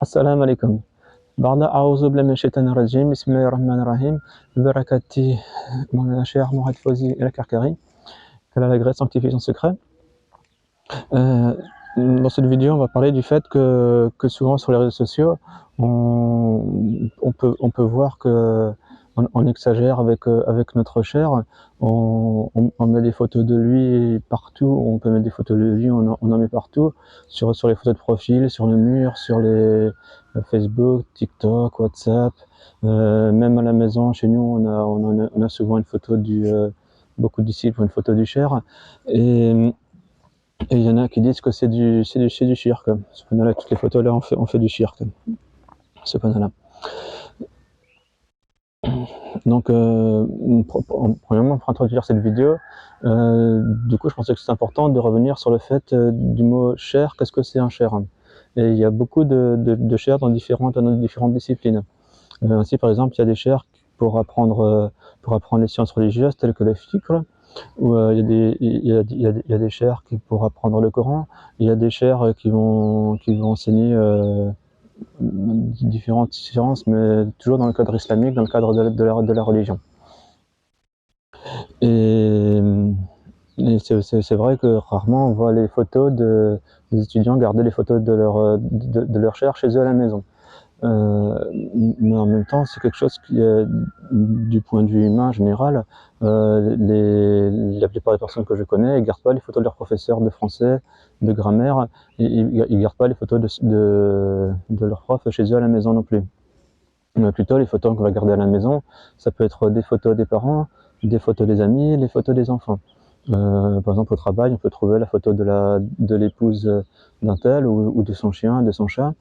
السلام عليكم. بعد أعوذ بالله من الشيطان الرجيم. بسم الله الرحمن الرحيم. ببركة mon cher Mourad Fawzi El Karkari, que la grâce sanctifie son secret. Dans cette vidéo, on va parler du fait que souvent sur les réseaux sociaux, on peut voir que on exagère avec notre cher. On met des photos de lui partout, on peut mettre des photos de lui, on en met partout, sur les photos de profil, sur le mur, sur les Facebook, TikTok, WhatsApp, même à la maison, chez nous, on a souvent une photo beaucoup de disciples, une photo du cher. Et il y en a qui disent que c'est du shirk. Subhanallah, toutes les photos là, on fait du shirk. Subhanallah. Donc, premièrement, pour introduire cette vidéo, du coup, je pensais que c'est important de revenir sur le fait du mot cher. Qu'est-ce que c'est un cher? Et il y a beaucoup de chers dans différentes disciplines. Ainsi, par exemple, il y a des chers pour apprendre les sciences religieuses telles que le fiqh, où il y a des chers pour apprendre le Coran. Il y a des chers qui vont enseigner différentes sciences, mais toujours dans le cadre islamique, dans le cadre de la religion. Et c'est vrai que rarement on voit les photos des étudiants garder les photos de leur chers chez eux à la maison. Mais en même temps, c'est quelque chose qui est, du point de vue humain général, la plupart des personnes que je connais, ils ne gardent pas les photos de leurs professeurs de français, de grammaire, ils ne gardent pas les photos de leurs profs chez eux à la maison non plus. Mais plutôt, les photos qu'on va garder à la maison, ça peut être des photos des parents, des photos des amis, les photos des enfants. Par exemple, au travail, on peut trouver la photo de l'épouse d'un tel ou de son chien, de son chat.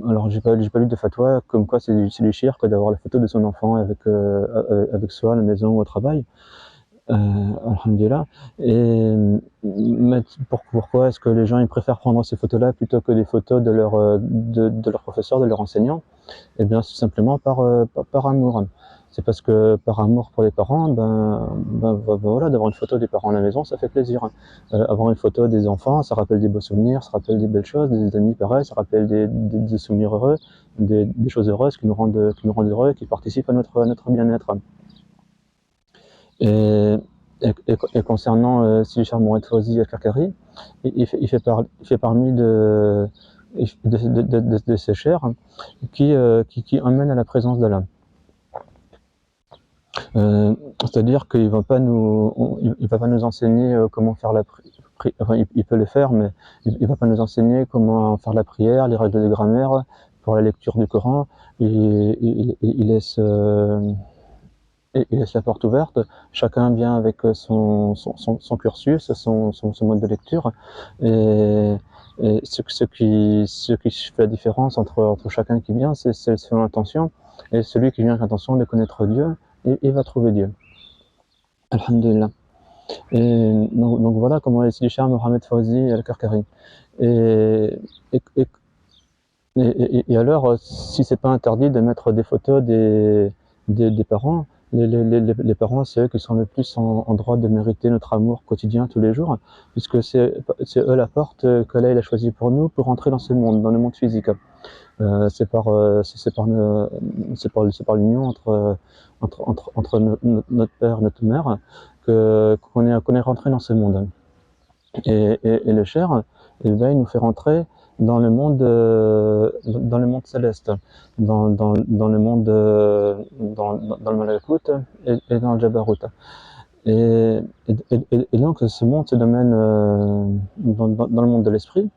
Alors, j'ai pas lu de fatwa comme quoi c'est du shirk que d'avoir la photo de son enfant avec soi à la maison ou au travail. Alhamdulillah. Mais pourquoi est-ce que les gens ils préfèrent prendre ces photos-là plutôt que des photos de leur professeur, de leur enseignant? Eh bien, c'est simplement par amour. C'est parce que par amour pour les parents, voilà, d'avoir une photo des parents à la maison, ça fait plaisir. Avoir une photo des enfants, ça rappelle des beaux souvenirs, ça rappelle des belles choses, des amis pareils, ça rappelle des souvenirs heureux, des choses heureuses qui nous rendent heureux, qui participent à notre bien-être. Et concernant Sidi Charles Mourad Fawzi El Karkari, il fait parmi de ces chers qui emmènent à la présence d'Allah. C'est-à-dire qu'il va pas nous enseigner comment faire la prière. Enfin, il peut le faire, mais il va pas nous enseigner comment faire la prière, les règles de grammaire pour la lecture du Coran. Il laisse la porte ouverte. Chacun vient avec son cursus, son mode de lecture. Et ce qui fait la différence entre chacun qui vient, c'est son intention. Et celui qui vient avec l'intention de connaître Dieu, il va trouver Dieu. Alhamdulillah. Et donc voilà comment est Sidi Charles Mohamed Fawzi El Karkari. Et alors, si c'est pas interdit de mettre des photos des parents, les parents, c'est eux qui sont le plus en droit de mériter notre amour quotidien tous les jours, puisque c'est eux la porte qu'Allah il a choisie pour nous pour entrer dans ce monde, dans le monde physique. C'est par l'union entre notre père, notre mère, qu'on est rentré dans ce monde. Et le cher, il nous fait rentrer dans le monde céleste, dans le monde dans le Malakut et dans le Jabarut. Et donc ce monde se domine dans le monde de l'esprit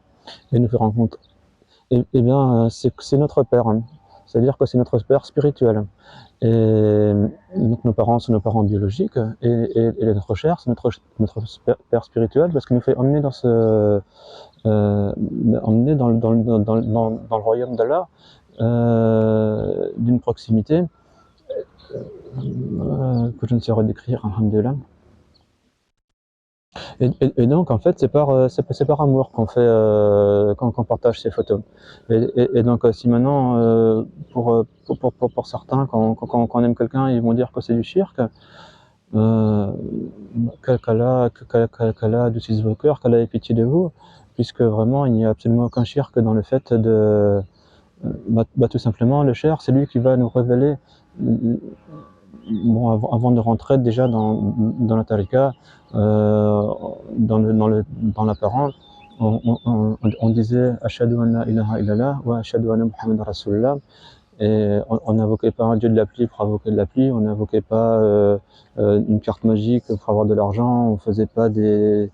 et nous fait rencontrer. Eh bien, c'est notre père, c'est-à-dire que c'est notre père spirituel. Et donc nos parents sont nos parents biologiques et notre cher, c'est notre père spirituel parce qu'il nous fait emmener dans le royaume d'Allah d'une proximité que je ne saurais décrire, alhamdulillah. Et donc en fait c'est par amour qu'on fait qu'on partage ces photos. Et donc si maintenant pour certains quand on aime quelqu'un ils vont dire que c'est du shirk, qu'Allah adoucisse vos cœurs, qu'Allah ait pitié de vous, puisque vraiment il n'y a absolument aucun shirk dans le fait de tout simplement le shir, c'est lui qui va nous révéler, bon, avant de rentrer déjà dans la tariqa, dans l'apparent, on disait Ashhadu an la ilaha illallah wa ashhadu anna Muhammad Rasulullah, et on n'invoquait pas un dieu de la pluie pour invoquer de la pluie, on n'invoquait pas une carte magique pour avoir de l'argent, on faisait pas des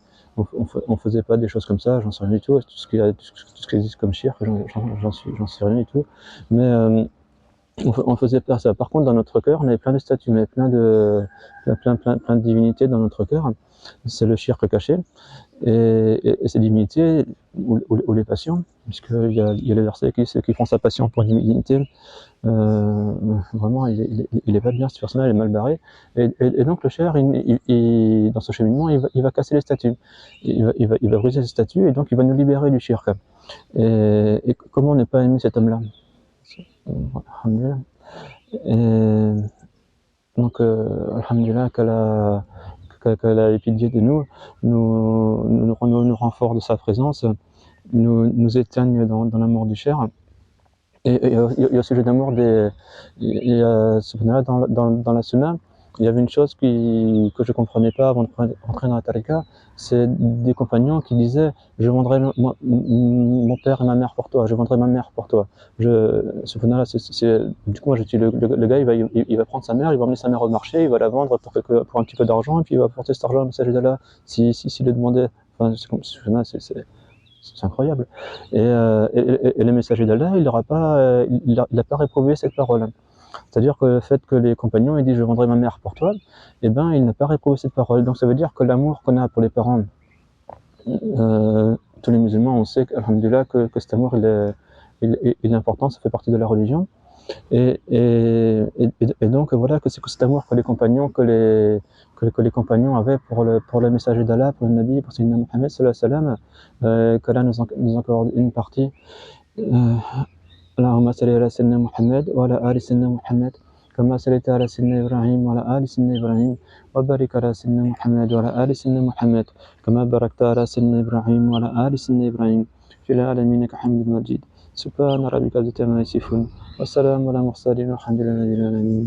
choses comme ça, j'en sais rien du tout. Tout ce qui existe comme shirk, j'en sais rien du tout. Mais on faisait pas ça. Par contre, dans notre cœur, on avait plein de statues, on avait plein de divinités dans notre cœur. C'est le shirk caché. Et ces divinités, ou les passions, puisqu'il y a le verset qui dit ceux qui font sa passion pour une divinité, vraiment, il est pas bien, cette personne-là, elle est mal barrée. Et donc le shir, dans ce cheminement, il va casser les statues. Il va briser ces statues, et donc il va nous libérer du shirk. Et comment ne pas aimer cet homme-là? Alhamdulillah. Et donc, alhamdulillah, qu'elle a pitié de nous renforce de sa présence, nous éteigne dans l'amour du cher. Et il y a au sujet d'amour, il y a dans la sunna, il y avait une chose que je ne comprenais pas avant de rentrer dans la tariqa, c'est des compagnons qui disaient je vendrai mon père et ma mère pour toi, je vendrai ma mère pour toi. Subhanallah, du coup, moi je dis le gars, il va prendre sa mère, il va emmener sa mère au marché, il va la vendre pour un petit peu d'argent, et puis il va apporter cet argent au messager d'Allah s'il le demandait. Enfin, c'est incroyable. Et le messager d'Allah, il n'a pas réprouvé cette parole. C'est-à-dire que le fait que les compagnons aient dit « je vendrai ma mère pour toi », eh ben, il n'a pas réprouvé cette parole. Donc ça veut dire que l'amour qu'on a pour les parents, tous les musulmans, on sait alhamdoulilah, que cet amour il est important, ça fait partie de la religion. Et donc voilà, que c'est cet amour que les compagnons avaient pour le messager d'Allah, pour le Nabi, pour Sayyidina Muhammad sallallahu alayhi wa sallam, qu'Allah nous accorde une partie. Allahumma salli ala Sayyidina Muhammad wa ala ali Sayyidina Muhammad kama sallaita ala Sayyidina Ibrahim wa ala ali Sayyidina Ibrahim wa barik ala Sayyidina Muhammad wa ala ali Sayyidina Muhammad kama barakta ala Sayyidina Ibrahim wa ala ali Sayyidina Ibrahim fil alamin innaka Hamidun Majid. Subhana rabbika rabbil izzati amma yasifun wa salamun ala mursalin walhamdulillahi rabbil alamin.